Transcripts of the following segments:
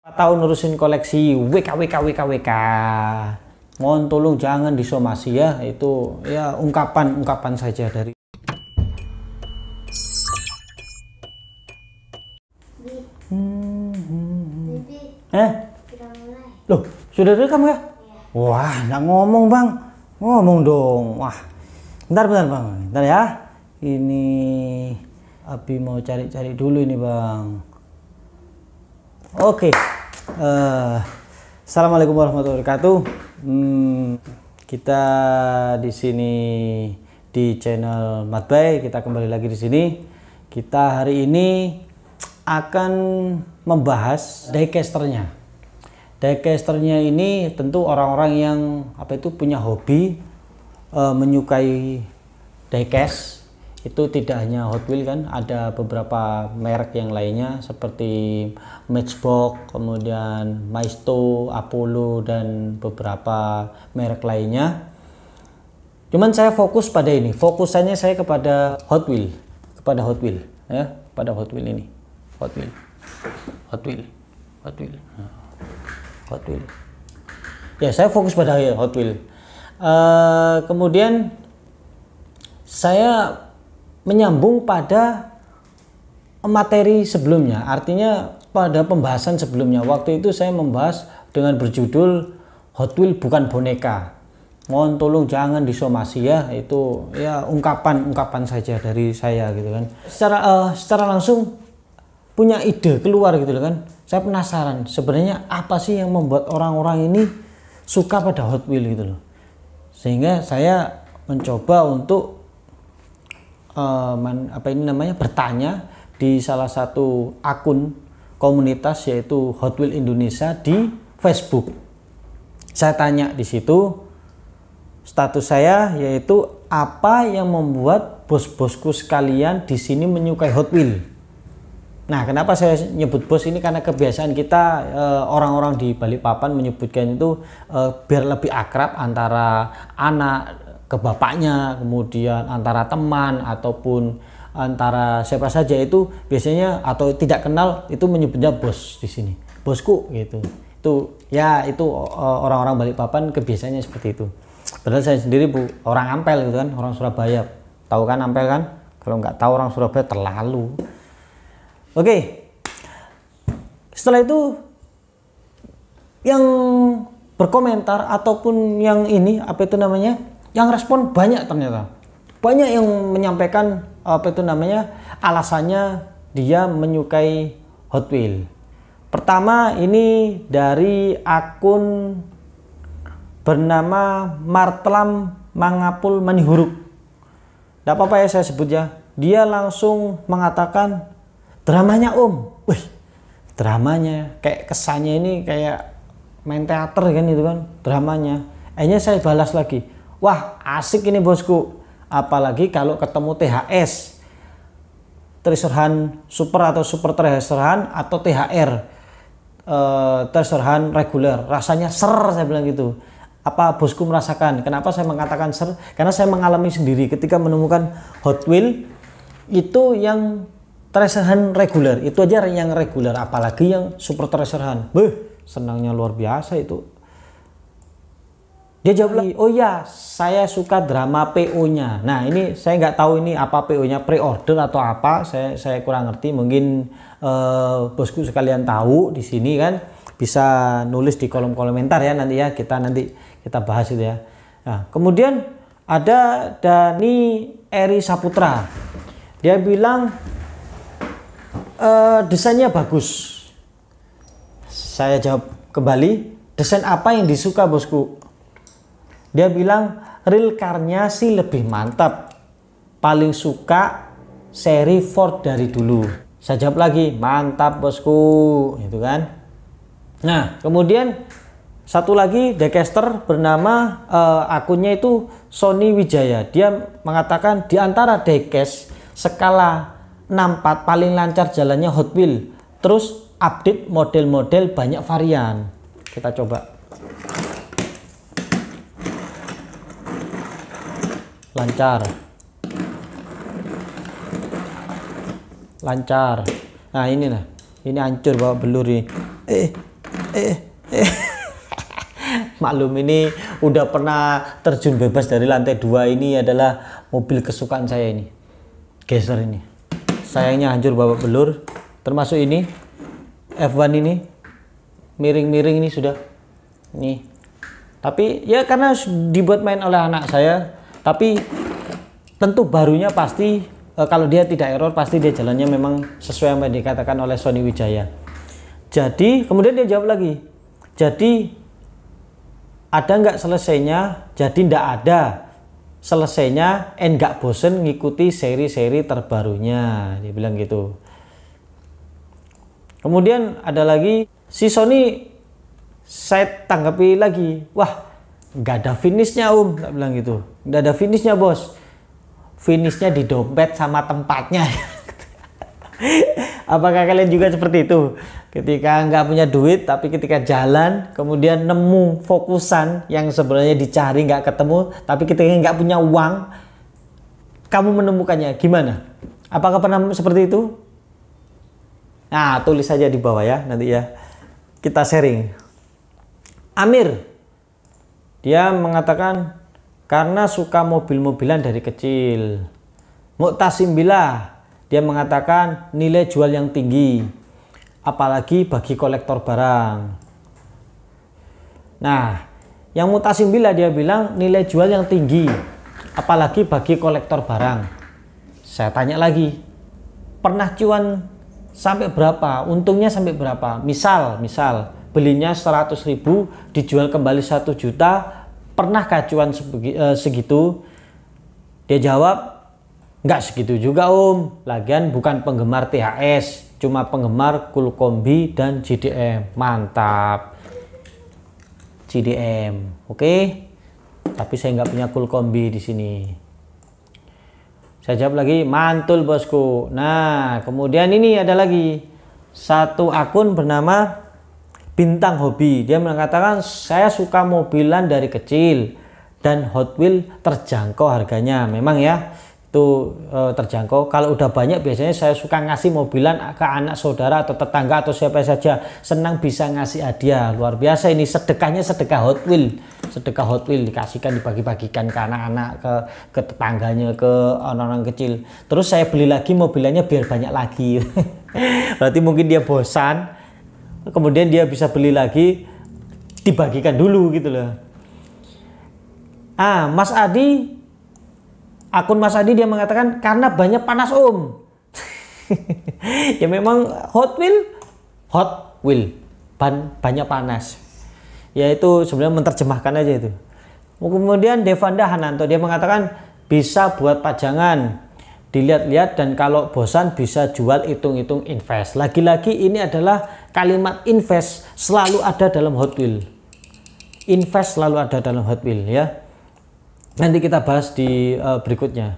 Tahun nurusin koleksi WK. Mohon tolong jangan disomasi ya, itu ya ungkapan saja dari Loh, sudah rekam ya? Wah, nggak ngomong bang, ngomong dong. Wah, bentar bang, bentar ya. Ini Abi mau cari-cari dulu ini bang. Oke. Assalamualaikum warahmatullahi wabarakatuh. Kita di sini di channel Matbay, kita kembali lagi di sini. Kita hari ini akan membahas diecasternya. Diecasternya ini tentu orang-orang yang punya hobi menyukai diecast. Itu tidak hanya Hot Wheels kan, ada beberapa merek yang lainnya seperti Matchbox, kemudian Maisto, Apollo, dan beberapa merek lainnya. Cuman saya fokus pada ini, fokusannya saya kepada Hot Wheels, ya, pada Hot Wheels ini, Hot Wheels. Ya, saya fokus pada Hot Wheels. Kemudian saya menyambung pada materi sebelumnya, artinya pada pembahasan sebelumnya. Waktu itu saya membahas dengan berjudul Hot Wheels bukan boneka. Mohon tolong jangan disomasi ya, itu ya ungkapan saja dari saya gitu kan. Secara langsung punya ide keluar gitu kan. Saya penasaran sebenarnya apa sih yang membuat orang-orang ini suka pada Hot Wheels gitu loh. Sehingga saya mencoba untuk bertanya di salah satu akun komunitas yaitu Hot Wheels Indonesia di Facebook. Saya tanya di situ, status saya yaitu apa yang membuat bos-bosku sekalian di sini menyukai Hot Wheels. Nah, kenapa saya nyebut bos ini, karena kebiasaan kita orang-orang di Balikpapan menyebutkan itu biar lebih akrab antara anak ke bapaknya, kemudian antara teman ataupun antara siapa saja itu biasanya, atau tidak kenal itu menyebutnya bos di sini, bosku gitu. Itu orang-orang Balikpapan kebiasaannya seperti itu. Padahal saya sendiri orang Ampel gitu kan, orang Surabaya. Tahu kan Ampel kan? Kalau nggak tahu orang Surabaya terlalu. Oke. Setelah itu yang berkomentar ataupun yang ini yang respon banyak, ternyata banyak yang menyampaikan alasannya dia menyukai Hot Wheels. Pertama ini dari akun bernama Martlam Mangapul Manihuruk. Tidak apa-apa ya saya sebut ya. Dia langsung mengatakan dramanya om. Wih, dramanya kayak kesannya ini kayak main teater kan itu kan dramanya. Akhirnya saya balas lagi, wah asik ini bosku, apalagi kalau ketemu THS, Treasurehan Super atau Super Treasurehan atau THR, Treasurehan reguler, rasanya ser, saya bilang gitu. Apa bosku merasakan? Kenapa saya mengatakan ser? Karena saya mengalami sendiri ketika menemukan Hot Wheels itu yang Treasurehan reguler, itu aja yang reguler, apalagi yang Super Treasurehan. Senangnya luar biasa itu. Dia jawab lagi, oh ya saya suka drama PO-nya. Nah ini saya nggak tahu ini apa PO-nya, pre-order atau apa, saya kurang ngerti. Mungkin bosku sekalian tahu di sini kan, bisa nulis di kolom komentar ya, nanti kita bahas itu ya. Nah, kemudian ada Dani Eri Saputra, dia bilang desainnya bagus. Saya jawab kembali, desain apa yang disuka bosku? Dia bilang real car-nya sih lebih mantap, paling suka seri Ford dari dulu. Saya jawab lagi, mantap bosku, gitu kan. Nah, kemudian satu lagi diecaster bernama akunnya itu Sony Wijaya. Dia mengatakan di antara diecast skala 64 paling lancar jalannya Hot Wheels, terus update model-model banyak varian. Kita coba. Lancar. Nah ini hancur bawa belur ini. Maklum ini udah pernah terjun bebas dari lantai 2. Ini adalah mobil kesukaan saya ini. Geser ini. Sayangnya hancur babak belur. Termasuk ini F1 ini. Miring-miring ini sudah. Nih. Tapi ya karena dibuat main oleh anak saya. Tapi tentu barunya pasti kalau dia tidak error pasti dia jalannya memang sesuai yang dikatakan oleh Sony Wijaya. Jadi kemudian dia jawab lagi. Jadi ada nggak selesainya? Jadi nggak ada selesainya, nggak bosen ngikuti seri-seri terbarunya, dia bilang gitu. Kemudian ada lagi si Sony, saya tanggapi lagi, wah nggak ada finishnya Om, nggak bilang gitu, nggak ada finishnya bos, finishnya di dompet sama tempatnya. Apakah kalian juga seperti itu? Ketika nggak punya duit tapi ketika jalan kemudian nemu fokusan yang sebenarnya dicari nggak ketemu, tapi ketika nggak punya uang kamu menemukannya, gimana? Apakah pernah seperti itu? Nah, tulis saja di bawah ya nanti ya, kita sharing. Amir, dia mengatakan karena suka mobil-mobilan dari kecil. Mu'tasim Billah, dia mengatakan nilai jual yang tinggi, apalagi bagi kolektor barang. Nah, yang Mu'tasim Billah dia bilang nilai jual yang tinggi, apalagi bagi kolektor barang. Saya tanya lagi, pernah cuan sampai berapa? Untungnya sampai berapa? Misal belinya 100.000 dijual kembali 1 juta, pernahkah cuan segitu? Dia jawab, nggak segitu juga Om, lagian bukan penggemar THS, cuma penggemar Cool Kombi dan JDM. Mantap, JDM, oke. Tapi saya nggak punya Cool Kombi di sini. Saya jawab lagi, mantul bosku. Nah, kemudian ini ada lagi satu akun bernama Bintang Hobi. Dia mengatakan saya suka mobilan dari kecil dan Hot Wheels terjangkau harganya. Memang ya, itu terjangkau. Kalau udah banyak biasanya saya suka ngasih mobilan ke anak saudara atau tetangga atau siapa saja, senang bisa ngasih hadiah. Luar biasa ini, sedekahnya sedekah Hot Wheels, sedekah Hot Wheels dikasihkan, dibagi-bagikan ke anak-anak, ke tetangganya, ke orang-orang kecil. Terus saya beli lagi mobilannya biar banyak lagi. Berarti mungkin dia bosan, kemudian dia bisa beli lagi, dibagikan dulu gitu loh. Mas Adi, akun Mas Adi dia mengatakan karena banyak panas Om. Ya memang Hot Wheel banyak panas. Ya itu sebenarnya menerjemahkan aja itu. Kemudian Devanda Hananto dia mengatakan bisa buat pajangan, dilihat-lihat dan kalau bosan bisa jual, hitung-hitung, invest. Lagi-lagi ini adalah kalimat invest selalu ada dalam Hot Wheel. Invest selalu ada dalam Hot Wheel ya. Nanti kita bahas di berikutnya.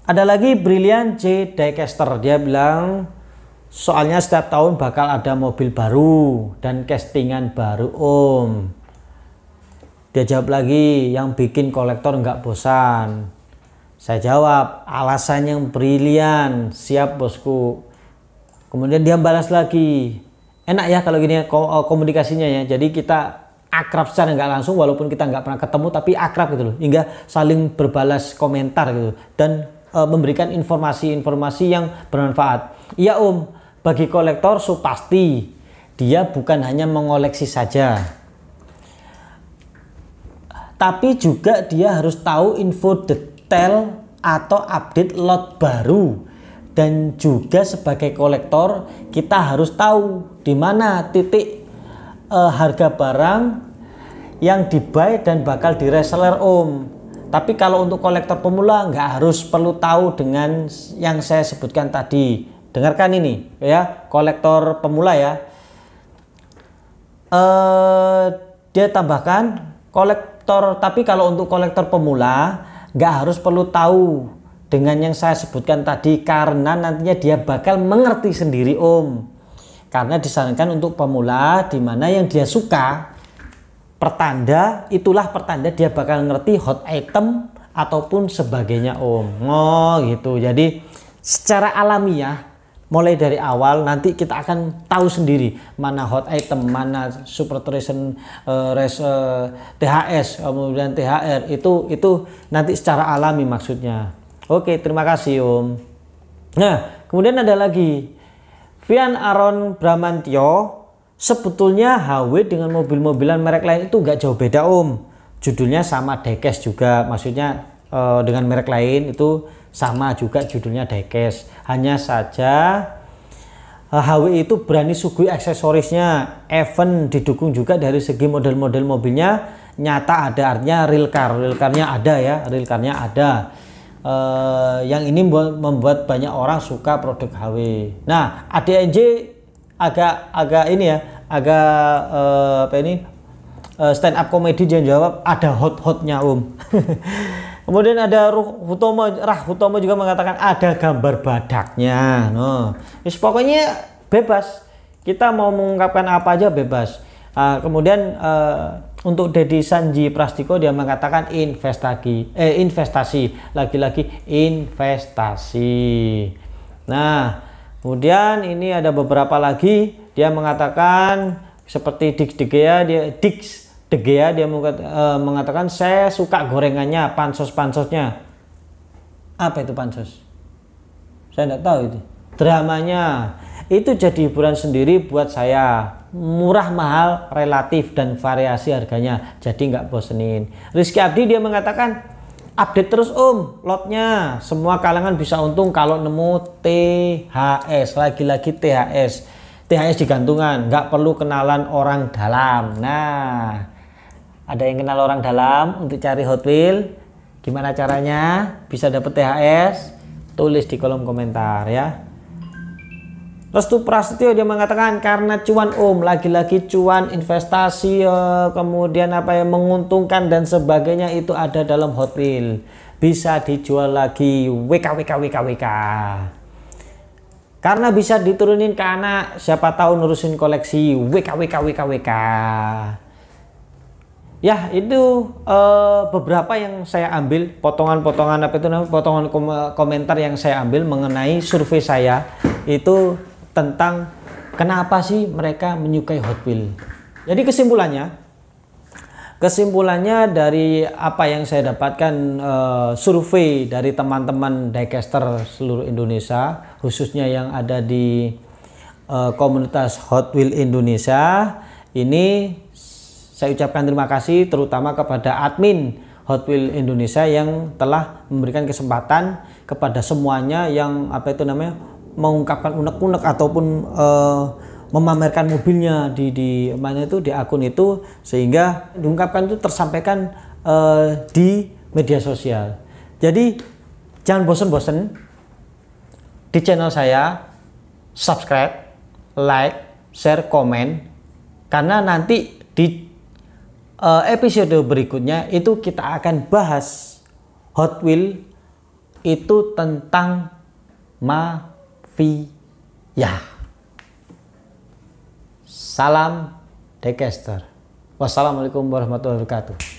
Ada lagi Brilliant J Diecaster, dia bilang soalnya setiap tahun bakal ada mobil baru dan castingan baru Om. Dia jawab lagi, yang bikin kolektor nggak bosan. Saya jawab, alasan yang brilian, siap bosku. Kemudian dia balas lagi, enak ya kalau gini komunikasinya ya. Jadi kita akrab secara nggak langsung, walaupun kita nggak pernah ketemu tapi akrab gitu loh, hingga saling berbalas komentar gitu dan memberikan informasi-informasi yang bermanfaat. Iya Om, bagi kolektor so pasti dia bukan hanya mengoleksi saja, tapi juga dia harus tahu info detail atau update lot baru. Dan juga sebagai kolektor kita harus tahu di mana titik harga barang yang dibuy dan bakal direseller Om. Tapi kalau untuk kolektor pemula nggak harus perlu tahu dengan yang saya sebutkan tadi. Dengarkan ini ya, kolektor pemula ya. Dia tambahkan kolektor, tapi kalau untuk kolektor pemula nggak harus perlu tahu dengan yang saya sebutkan tadi, karena nantinya dia bakal mengerti sendiri Om. Karena disarankan untuk pemula di mana yang dia suka pertanda, itulah pertanda dia bakal ngerti hot item ataupun sebagainya Om. Oh gitu. Jadi secara alamiah mulai dari awal, nanti kita akan tahu sendiri mana hot item, mana super recent THS, kemudian THR, itu nanti secara alami maksudnya. Oke, terima kasih Om. Nah, kemudian ada lagi Vian Aron Bramantio, sebetulnya HW dengan mobil-mobilan merek lain itu nggak jauh beda Om. Judulnya sama, diecast juga, maksudnya dengan merek lain itu sama juga, judulnya diecast. Hanya saja HW itu berani suguhi aksesorisnya, even didukung juga dari segi model-model mobilnya nyata ada, artinya real carnya ada ya, real carnya ada. Yang ini membuat banyak orang suka produk HW. Nah, ADNJ agak ini ya, agak stand up comedy, dia jawab ada hot-hotnya Om. Kemudian ada Hutomo juga mengatakan ada gambar badaknya. No, pokoknya bebas, kita mau mengungkapkan apa aja bebas. Kemudian untuk Dedi Sanji Prastiko, dia mengatakan investasi, lagi-lagi investasi. Nah, kemudian ini ada beberapa lagi, dia mengatakan seperti Dix De Gea, dia mengatakan saya suka gorengannya, pansos-pansosnya. Apa itu pansos? Saya tidak tahu itu. Dramanya itu jadi hiburan sendiri buat saya, murah mahal relatif dan variasi harganya, jadi nggak bosenin. Rizky Abdi dia mengatakan update terus Om lotnya, semua kalangan bisa untung kalau nemu THS, lagi-lagi THS digantungan, nggak perlu kenalan orang dalam. Nah, ada yang kenal orang dalam untuk cari Hot Wheel, gimana caranya bisa dapat THS? Tulis di kolom komentar ya. Restu Prasetyo dia mengatakan karena cuan Om, lagi-lagi cuan, investasi, kemudian apa yang menguntungkan dan sebagainya itu ada dalam Hot Wheel, bisa dijual lagi, WK. Karena bisa diturunin ke anak, siapa tahu nurusin koleksi, WK. Ya, itu beberapa yang saya ambil, potongan-potongan potongan komentar yang saya ambil mengenai survei saya itu tentang kenapa sih mereka menyukai Hot Wheel. Jadi kesimpulannya dari apa yang saya dapatkan, survei dari teman-teman diecaster seluruh Indonesia, khususnya yang ada di komunitas Hot Wheel Indonesia ini, saya ucapkan terima kasih terutama kepada admin Hot Wheel Indonesia yang telah memberikan kesempatan kepada semuanya yang mengungkapkan unek-unek ataupun memamerkan mobilnya di akun itu, sehingga diungkapkan itu tersampaikan di media sosial. Jadi jangan bosen-bosen di channel saya, subscribe, like, share, komen, karena nanti di episode berikutnya itu kita akan bahas Hot Wheel itu tentang mafia. Salam diecaster. Wassalamualaikum warahmatullahi wabarakatuh.